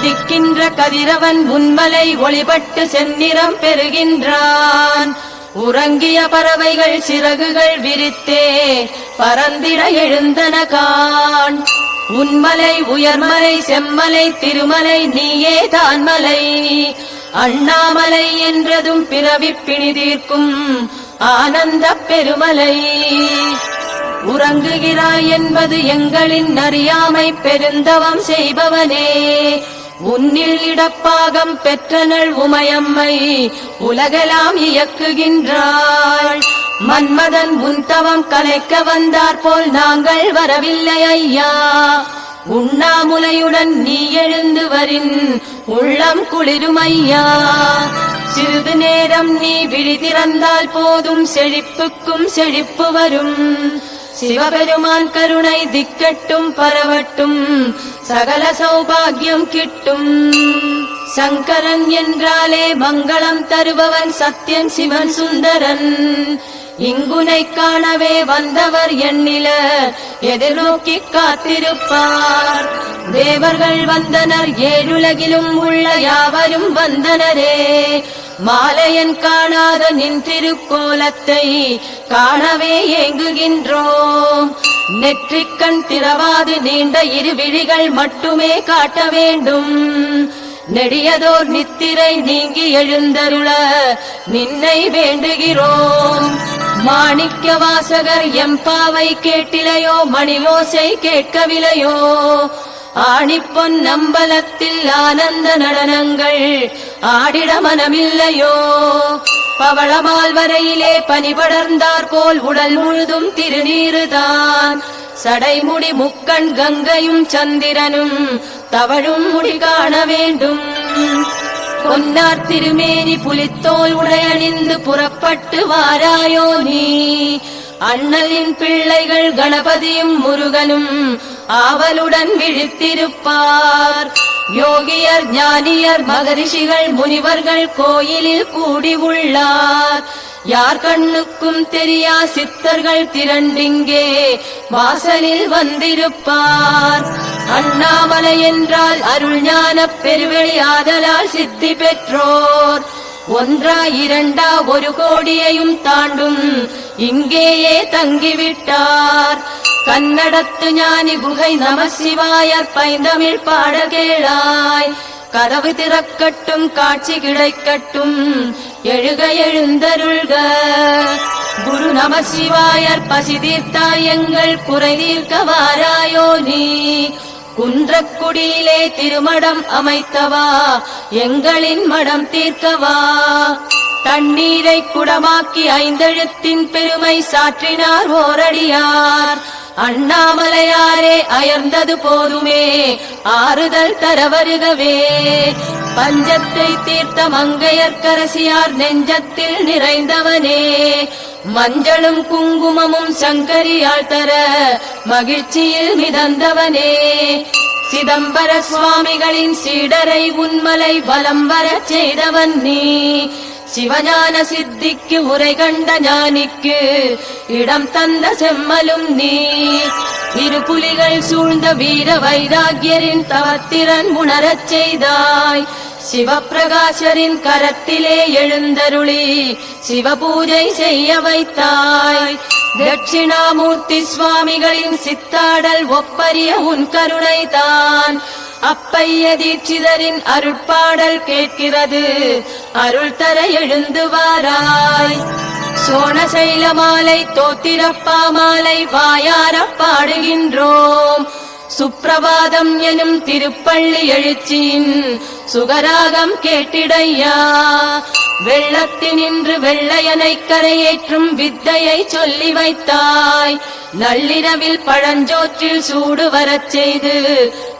உதிக்கின்ற கதிரவன் உன்மலை ஒளிபட்டு செந்நிறம் பெறுகின்றான். உறங்கிய பறவைகள் சிறகுகள் விரித்தே பறந்திட எழுந்தன காண். உன்மலை உயர்மலை செம்மலை திருமலை நீயே தான்மலை. அண்ணாமலை என்றதும் பிறவி பிணிதீர்க்கும் ஆனந்த பெருமலை. உறங்குகிறாய் என்பது எங்களின் அறியாமை பெருந்தவம் செய்பவனே. உன்னில் இடப்பாகம் பெற்றனள் உமையம்மை உலகெல்லாம் இயக்குகின்றாள். மன்மதன் உன் தவம் கலைக்க வந்தார் போல் நாங்கள் வரவில்லை ஐயா. உண்ணாமுலையுடன் நீ எழுந்து வரின் உள்ளம் குளிரும் ஐயா. சிறிது நேரம் நீ விழி திறந்தால் போதும் செழிப்புக்கும் செழிப்பு வரும். சிவபெருமான் கருணை திக்கட்டும் பரவட்டும் சகல சௌபாகியம் கிட்டும். சங்கரன் என்றாலே மங்களம் தருபவன் சத்யன் சிவன் சுந்தரன். இங்குனை காணவே வந்தவர் எண்ணில எதிர்நோக்கி காத்திருப்பார். தேவர்கள் வந்தனர் ஏழுலகிலும் உள்ள யாவரும் வந்தனரே. மாலையன் காணாத நின் திருக்கோலத்தை காணவே ஏங்குகின்றோம். நெற்றிக்கண் திறவாது நீண்ட இரு விழிகள் மட்டுமே காட்ட வேண்டும். நெடியதோர் நித்திரை நீங்கி எழுந்தருள நின்னை வேண்டுகிறோம். மாணிக்க வாசகர் எம்பாவை கேட்டிலையோ மணியோசை கேட்கவில்லையோ. ஆணிப்பொன் நம்பலத்தில் ஆனந்த நடனங்கள் ஆடிட மனமில்லையோ. பவளமால் வரையிலே பனிபடர்ந்தார் போல் உடல் முழுதும் திருநீருதான். சடைமுடி முக்கண் கங்கையும் சந்திரனும் தவழும் முடி காண வேண்டும். பொன்னார் திருமேனி புலித்தோல் உடையணிந்து புறப்பட்டு வாராயோ நீ. அண்ணலின் பிள்ளைகள் கணபதியும் முருகனும் ஆவலுடன் விழித்திருப்பார். யோகியர் ஞானியர் மகரிஷிகள் முனிவர்கள் கோயிலில் கூடி உள்ளார். யார் கண்ணுக்கும் தெரியா சித்தர்கள் திரண்டிங்கே வாசலில் வந்திருப்பார். அண்ணாமலை என்றால் அருள் ஞான பெருவெளி ஆதலால் சித்தி பெற்றோர். ஒன்றா இரண்டா ஒரு கோடியையும் தாண்டும் இங்கேயே தங்கிவிட்டார். கன்னடத்து ஞானி குகை நம சிவாயர் பைந்தமிழ் பாட கேளாய். கதவு திறக்கட்டும் காட்சி கிடைக்கட்டும் எழுக எழுந்தருள்க. குரு நம சிவாயர் பசி தீர்த்தாய் எங்கள் குறை தீர்க்க வாராயோ நீ. குன்றக்குடியிலே திருமடம் அமைத்தவா எங்களின் மடம் தீர்க்கவா. தண்ணீரை குடமாக்கி ஐந்தெழுத்தின் பெருமை சாற்றினார் ஓரடியார். அண்ணாமலையாரே அயர்ந்தது போதுமே ஆறுதல் தர வருகவே. பஞ்சத்தை தீர்த்த மங்கையர்க்கரசியார் நெஞ்சத்தில் நிறைந்தவனே. மஞ்சளும் குங்குமமும் சங்கரியால் தர மகிழ்ச்சியில் மிதந்தவனே. சிதம்பர சுவாமிகளின் சீடரை உன்மலை வலம் வரச் செய்தவன் நீ. சிவஞான சித்திக்கு உரை கண்ட ஞானிக்கு இடம் தந்த செம்மலும் நீ. இரு புலிகள் சூழ்ந்த வீர வைராகியரின் தவத்திறன் உணரச் செய்தாய். சிவப்பிரகாசரின் கரத்திலே எழுந்தருளி சிவபூஜை செய்ய வைத்தாய். தட்சிணாமூர்த்தி சுவாமிகளின் சித்தாடல் ஒப்பரிய உன் கருணைதான். அப்பைய தீட்சிதரின் அருட்பாடல் கேட்கிறது அருள் தர எழுந்து வாராய். சோணசைல மாலை தோத்திரப்பா மாலை வாயார பாடுகின்றோம். சுப்பிரபாதம் எனும் திருப்பள்ளி எழுச்சியின் சுகராகம் கேட்டிடையா. வெள்ளத்தினின்று வெள்ளையனை கரையேற்றும் வித்தையை சொல்லி வைத்தாய். நள்ளிரவில் பழஞ்சோற்றில் சூடு வரச் செய்து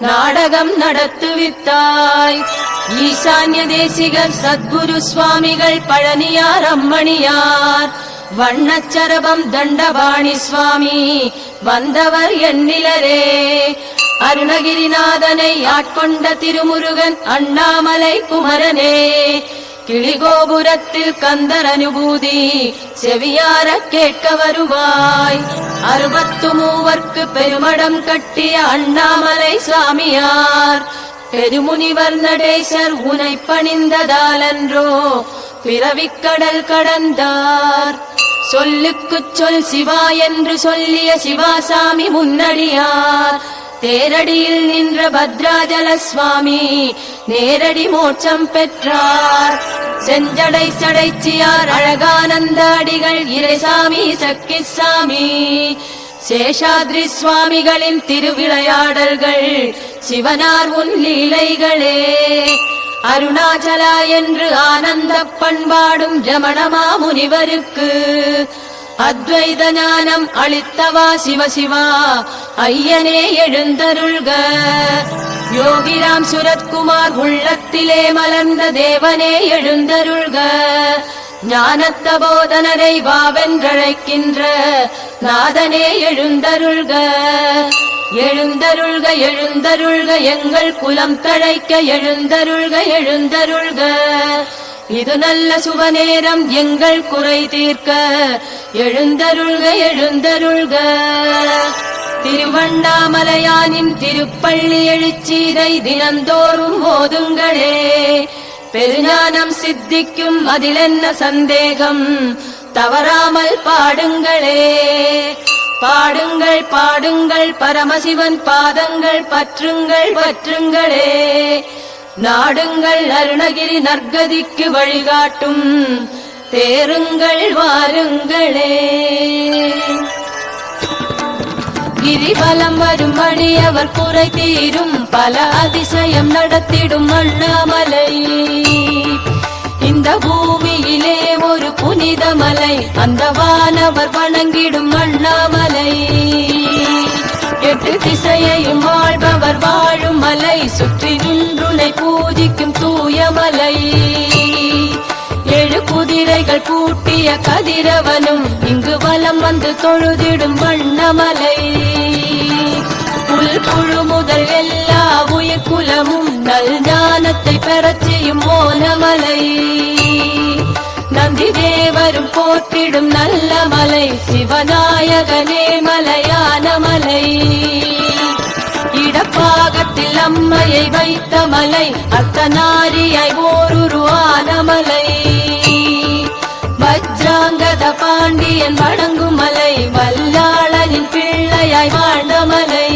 நாடகம் நடத்துவித்தாய். ஈசான்ய தேசிகர் சத்குரு சுவாமிகள் பழனியார் அம்மணியார். வண்ணச்சரபம் தண்டபாணி சுவாமி வந்தவர் எண்ணிலரே. அருணகிரிநாதனை ஆட்கொண்ட திருமுருகன் அண்ணாமலை குமரனே. கிளிகோபுரத்தில் கந்தர் அனுபூதி செவியார கேட்க வருவாய். 63 பெருமடம் கட்டிய அண்ணாமலை சுவாமியார். பெருமுனிவர் நடேசர் உனை பணிந்ததாலன்றோ பிறவிக்கடல் கடந்தார். சொல்லுக்குச் சொல் சிவா என்று சொல்லிய சிவாசாமி முன்னடியார். தேரடியில் நின்ற பத்ராஜல சுவாமி நேரடி மோட்சம் பெற்றார். செஞ்சடை சடைச்சியார் அழகானந்த அடிகள் இறைசாமி சக்கிசாமி சேஷாத்ரி சுவாமிகளின் திருவிளையாடல்கள் சிவனார் உன் லீலைகளே. அருணாச்சலா என்று ஆனந்த பண்பாடும் ரமணமா முனிவருக்கு அத்வைத ஞானம் அளித்தவா சிவசிவா ஐயனே எழுந்தருள்க. யோகிராம் சுரத்குமார் உள்ளத்திலே மலர்ந்த தேவனே எழுந்தருள்க. ஞானத்த போதனரை வாவென்றழைக்கின்ற நாதனே எழுந்தருள்க. எழுந்தருள்க எழுந்தருள்க எங்கள் குலம் தழைக்க எழுந்தருள்க எழுந்தருள்க. இது நல்ல சுபநேரம் எங்கள் குறை தீர்க்க எழுந்தருள்க எழுந்தருள்க. திருவண்ணாமலையானின் திருப்பள்ளி எழுச்சீரை தினந்தோறும் ஓதுங்களே. பெருஞானம் சித்திக்கும் அதிலென்ன சந்தேகம் தவறாமல் பாடுங்களே. பாடுங்கள் பாடுங்கள் பரமசிவன் பாதங்கள் பற்றுங்கள் பற்றுங்களே. நாடுங்கள் அருணகிரி நற்கதிக்கு வழிகாட்டும் தேருங்கள் வாருங்களே. கிரிவலம் வரும் வழியவர் குறை தீரும் பல அதிசயம் நடத்திடும் அண்ணாமலை. இந்த பூமியிலே ஒரு புனித மலை அந்த வானவர் வணங்கிடும் அண்ணாமலை. எட்டு திசையையும் வாழ்பவர் வாழும் மலை சுற்றி நின்றுனை பூஜிக்கும் தூயமலை. ஏழு குதிரைகள் பூட்டிய கதிரவனும் இங்கு வலம் வந்து தொழுதிடும் வண்ணமலை. புல் புழு முதல் எல்லா உயிர் குலமும் நல் ஞானத்தை பெறச் செய்யும் மோனமலை. நந்தி தேவரும் போற்றிடும் நல்ல மலை சிவநாயகனே மலையான மலை. இடப்பாகத்தில் அம்மையை வைத்த மலை அர்த்தநாரியாய் ஓருருவான மலை. வஜ்ராங்கத பாண்டியன் வணங்கும் மலை வல்லாளனின் பிள்ளையாய் வாழ்ந்த மலை.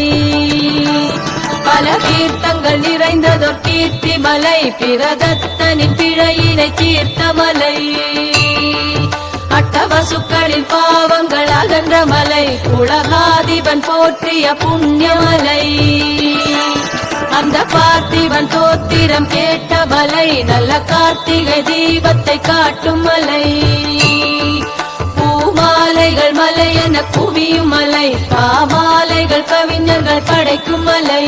பல தீர்த்தங்கள் நிறைந்ததொரு கீர்த்தி மலை பிரதத்தனின் பிழையினை தீர்த்த மலை. அட்டவசுக்களின் பாவங்கள் அகன்ற மலை உலகாதிபன் போற்றிய புண்ணியமலை. அந்த பார்த்திபன் தோத்திரம் கேட்ட மலை நல்ல கார்த்திகை தீபத்தை காட்டும் மலை. பூமாலைகள் மலை என குவியும் மலை பாமாலைகள் கவிஞர்கள் படைக்கும் மலை.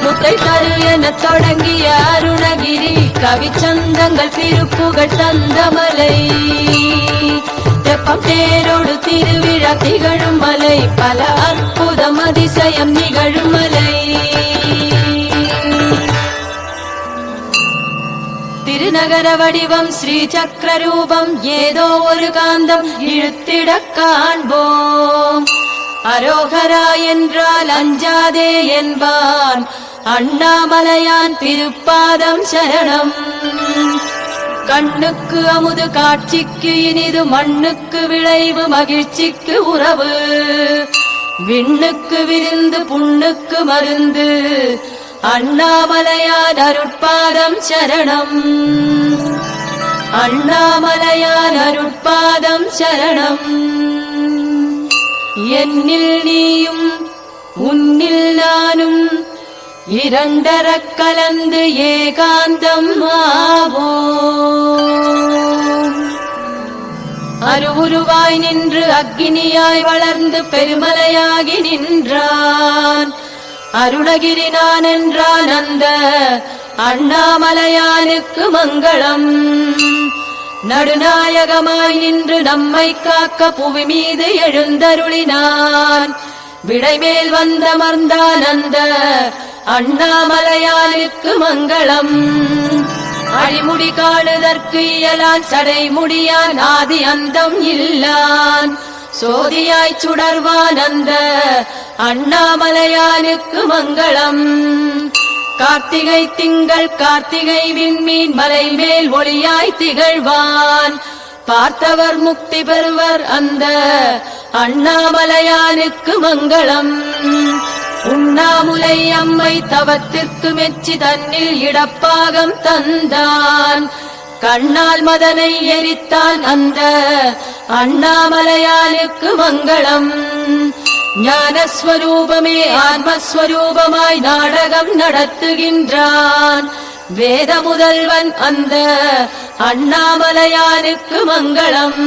முத்தை தரு என தொடங்கிய அருணகிரி கவிச்சந்தங்கள் திருப்புகழ் தந்த மலை. தெப்பம் தேரோடு திருவிழா திகழும் மலை பல அற்புதம் அதிசயம் நிகழும் மலை. திருநகர வடிவம் ஸ்ரீ சக்கர ரூபம் ஏதோ ஒரு காந்தம் இழுத்திட காண்போம். அரோகரா என்றால் அஞ்சாதே என்பான் அண்ணாமலையான் திருப்பாதம் சரணம். கண்ணுக்கு அமுது காட்சிக்கு இனிது மண்ணுக்கு விளைவு மகிழ்ச்சிக்கு உறவு. விண்ணுக்கு விருந்து புண்ணுக்கு மருந்து அண்ணாமலையான் அருட்பாதம் சரணம். அண்ணாமலையான் அருட்பாதம் சரணம். என்னில் நீயும் உன்னில் நானும் இரண்டரக் கலந்து ஏகாந்தம் ஆவோம். அருவுருவாய் நின்று அக்கினியாய் வளர்ந்து பெருமலையாகி நின்றான். அருணகிரி நான் என்றான் அந்த அண்ணாமலையானுக்கு மங்களம். நடுநாயகமாய் நின்று நம்மை காக்க புவி மீது எழுந்தருளினான். விடைமேல் வந்தமர்ந்தான் அந்த அண்ணாமலையானுக்கு மங்களம். அழிமுடி காணுதற்கு இயலான் சடைமுடியான் ஆதி அந்தம் இல்லான். சோதியாய் சுடர்வான் அந்த அண்ணாமலையானுக்கு மங்களம். கார்த்திகை திங்கள் கார்த்திகை விண்மீன் மலை மேல் ஒளியாய் திகழ்வான். பார்த்தவர் முக்தி பெறுவர் அந்த அண்ணாமலையானுக்கு மங்களம். உண்ணாமுலை அம்மை தவத்திற்கு மெச்சி தன்னில் இடப்பாகம் தந்தான். கண்ணால் மதனை எரித்தான் அந்த அண்ணாமலையானுக்கு மங்களம். ஞானஸ்வரூபமே ஆன்மஸ்வரூபமாய் நாடகம் நடத்துகின்றான். வேத முதல்வன் அந்த அண்ணாமலையானுக்கு மங்களம்.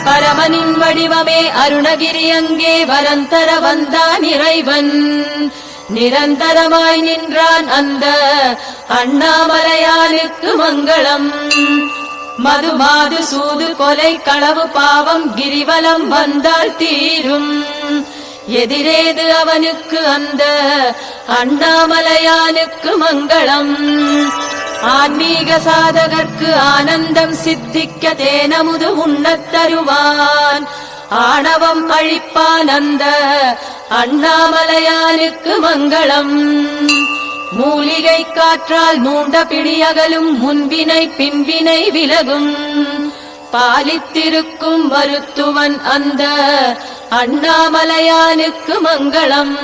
பரமனின் வடிவமே அருணகிரி அங்கே வரந்தர வந்தான் இறைவன். நிரந்தரமாய் நின்றான் அந்த அண்ணாமலையானுக்கு மங்களம். மது மாது சூது கொலை களவு பாவம் கிரிவலம் வந்தால் தீரும். எதிரேது அவனுக்கு அந்த அண்ணாமலையானுக்கு மங்களம். ஆன்மீக சாதகர்க்கு ஆனந்தம் சித்திக்க தேனமுது உண்ணத் தருவான். ஆணவம் அழிப்பான் அந்த அண்ணாமலையானுக்கு மங்களம். மூலிகை காற்றால் மூண்ட பிடியகலும் முன்பினை பின்பினை விலகும். பாலித்திருக்கும் மருத்துவன் அந்த அண்ணாமலையானுக்கு மங்களம்.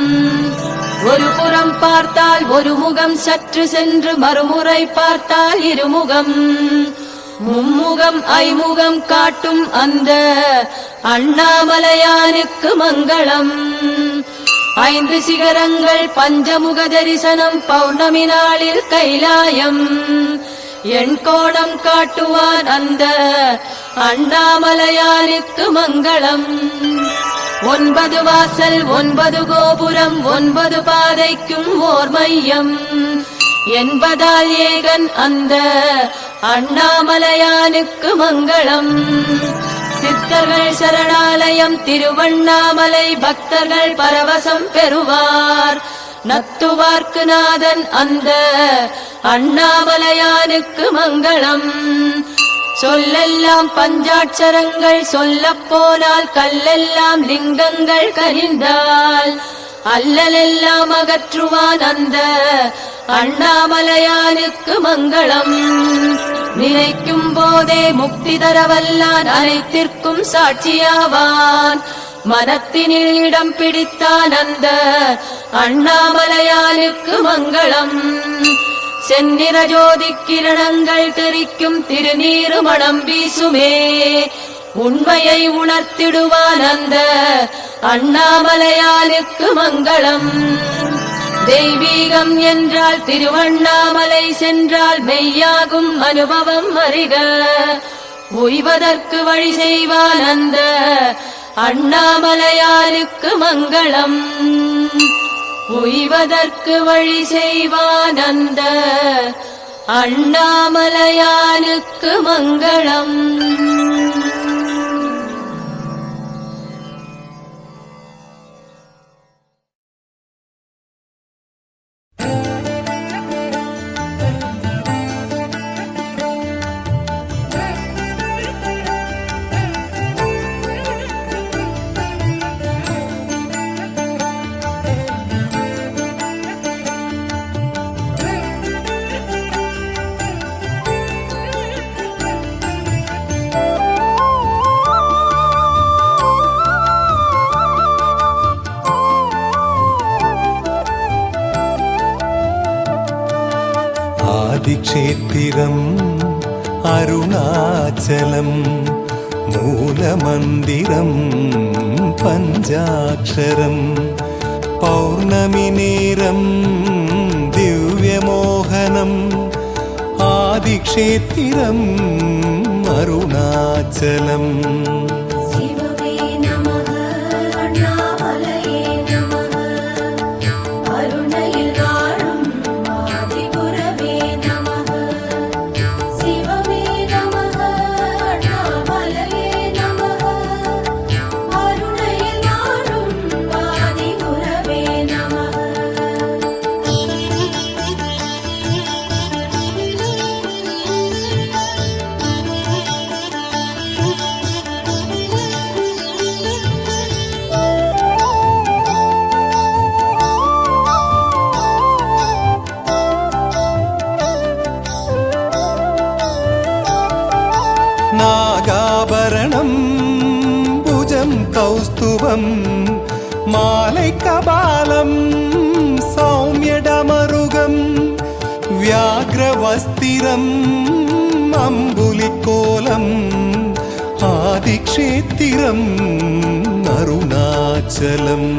ஒரு புறம் பார்த்தால் ஒரு முகம் சற்று சென்று மறுமுறை பார்த்தால் இருமுகம். மும்முகம் ஐமுகம் காட்டும் அந்த அண்ணாமலையானுக்கு மங்களம். 5 சிகரங்கள் பஞ்சமுக தரிசனம் பௌர்ணமி நாளில் கைலாயம். எண் கோணம் காட்டுவான் அந்த அண்ணாமலையானுக்கு மங்களம். 9 வாசல் 9 கோபுரம் 9 பாதைக்கும் ஓர் மையம் என்பதால் ஏகன் அந்த அண்ணாமலையானுக்கு மங்களம். சித்தர்கள் சரணாலயம் திருவண்ணாமலை பக்தர்கள் பரவசம் பெறுவார். நத்துவார்க்கு நாதன் அந்த அண்ணாமலையானுக்கு மங்களம். சொல்லெல்லாம் பஞ்சாட்சரங்கள் சொல்லப் போனால் கல்லெல்லாம் லிங்கங்கள் கனிந்தால் அல்லலெல்லாம் அகற்றுவான் அந்த அண்ணாமலையானுக்கு மங்களம். நினைக்கும் போதே முக்தி தரவல்லான் அனைத்திற்கும் சாட்சியாவான். மனத்தினில் இடம் பிடித்தான் அந்த அண்ணாமலையானுக்கு மங்களம். செந்நிற ஜோதி கிரணங்கள் தெரிக்கும் திருநீரு மணம் வீசுமே. உண்மையை உணர்த்திடுவான் அந்த அண்ணாமலையானுக்கு மங்களம். தெய்வீகம் என்றால் திருவண்ணாமலை சென்றால் மெய்யாகும் அனுபவம் அறிக. உய்வதற்கு வழி செய்வான் அந்த அண்ணாமலையானுக்கு மங்களம். உய்வதற்கு வழி செய்வான் அந்த அண்ணாமலையானுக்கு மங்களம். ആദിക്ഷേത്രം അരുണാചലം മൂലമന്ദിരം പഞ്ചാക്ഷരം പൗർണമി നേരം ദിവ്യമോഹനം ആദിക്ഷേത്രം അരുണാചലം. ரூபம் மாலை கபாலம் சௌமியடமருகம் வியாக்ரவஸ்திரம் அம்புலிக்கோலம் ஆதிக்ஷேத்திரம் அருணாச்சலம்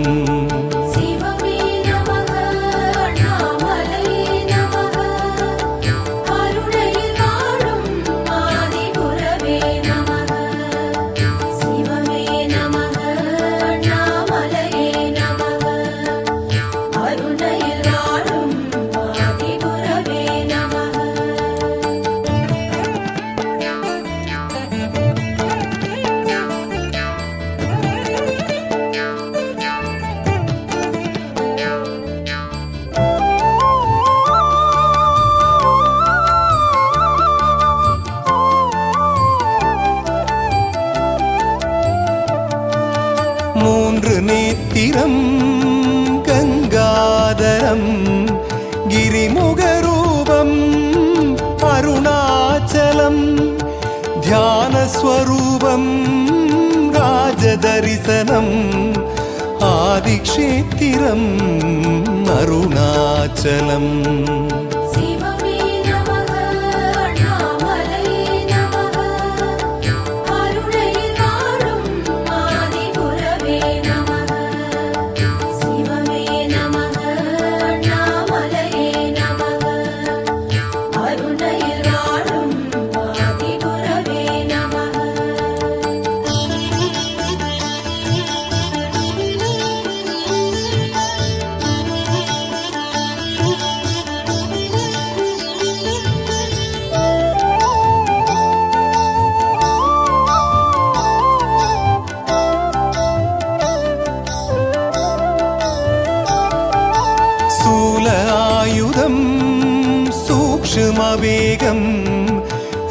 மூன்று நேத்திரம் கங்காதரம் கிரிமுகரூபம் அருணாச்சலம் தியானஸ்வரூபம் ராஜதரிசனம் ஆதிக்ஷேத்திரம் அருணாச்சலம் ஆயுதம் சூக்ஷ்மவேகம்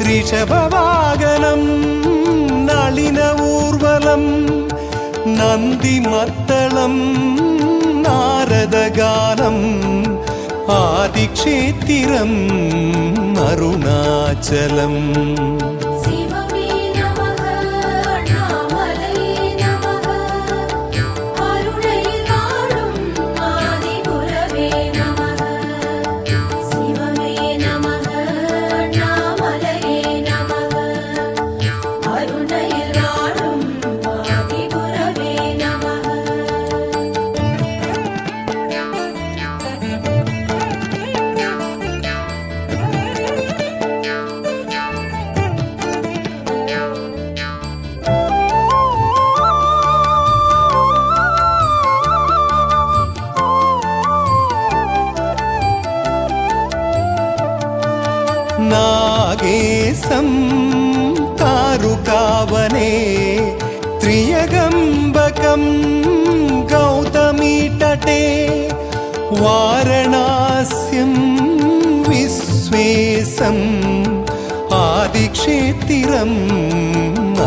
ரிஷபவாகனம் நளின ஊர்வலம் நந்தி மத்தளம் நாரதகானம் ஆதிக்ஷேத்திரம் அருணாச்சலம் नागेशं कारुकावने त्र्यगम्बकं गौतमीतटे वारणास्यं विश्वेशम् आदिक्षेत्रम्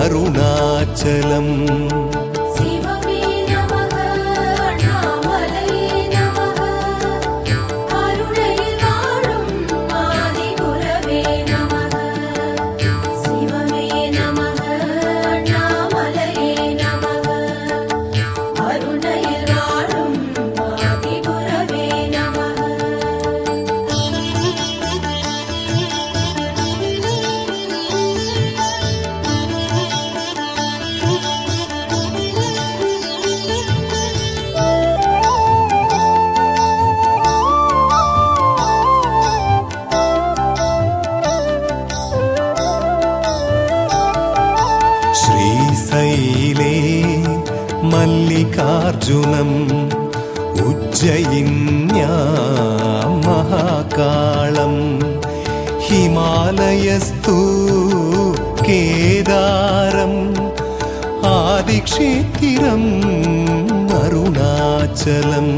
अरुणाचलम् श्रीशैले मल्लिकार्जुनम् उज्जयिन्यां महाकालम् हिमालयस्तु केदारम् आदिक्षेत्रम् अरुणाचलम्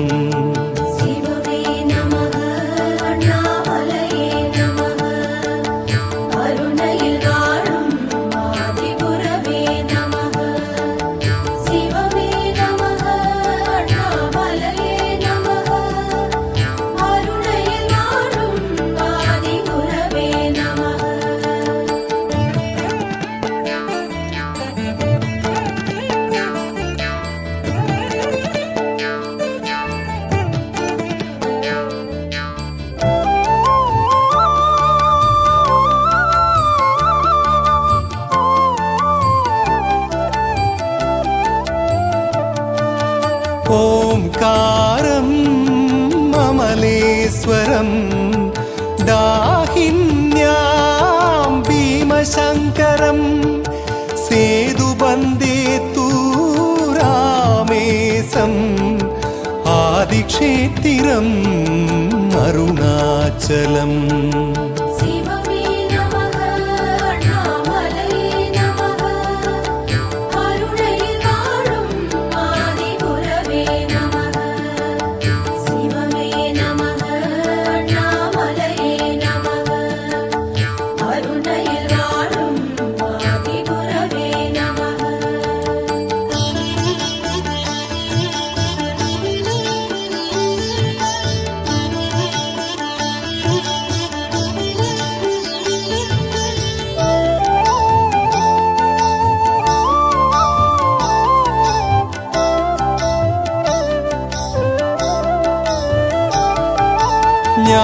महेश्वरं दाहिन्यां भीमशङ्करं सेतुबन्धेतु रामेशम् आदिक्षेत्रम् अरुणाचलम्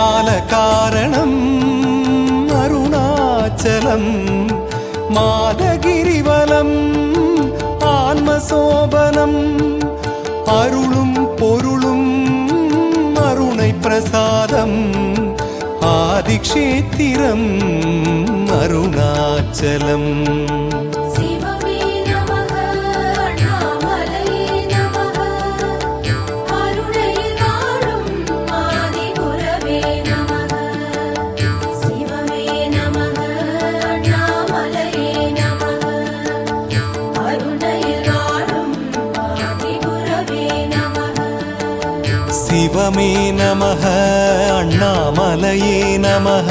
ज्ञानकारणम् अरुणाचलम् मादगिरिवलम् आत्मशोभनम् अरुளும் பொருளும் अरुणै प्रसादम् आदिक्षेत्रम् अरुणाचलम् शिवमे नमः अण्णामलये नमः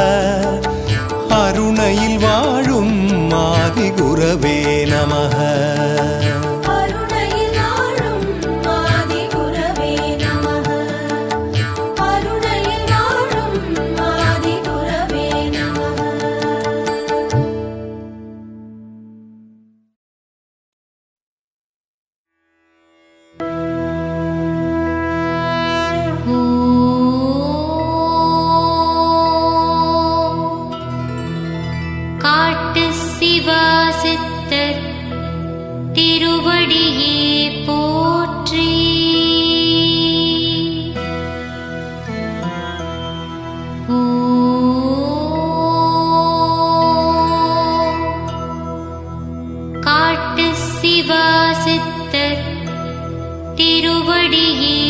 अरुणैयिल वाழும் आदिगुरवे नमः திருவடியே போற்றி. காட்டு சிவா சித்தர் திருவடியே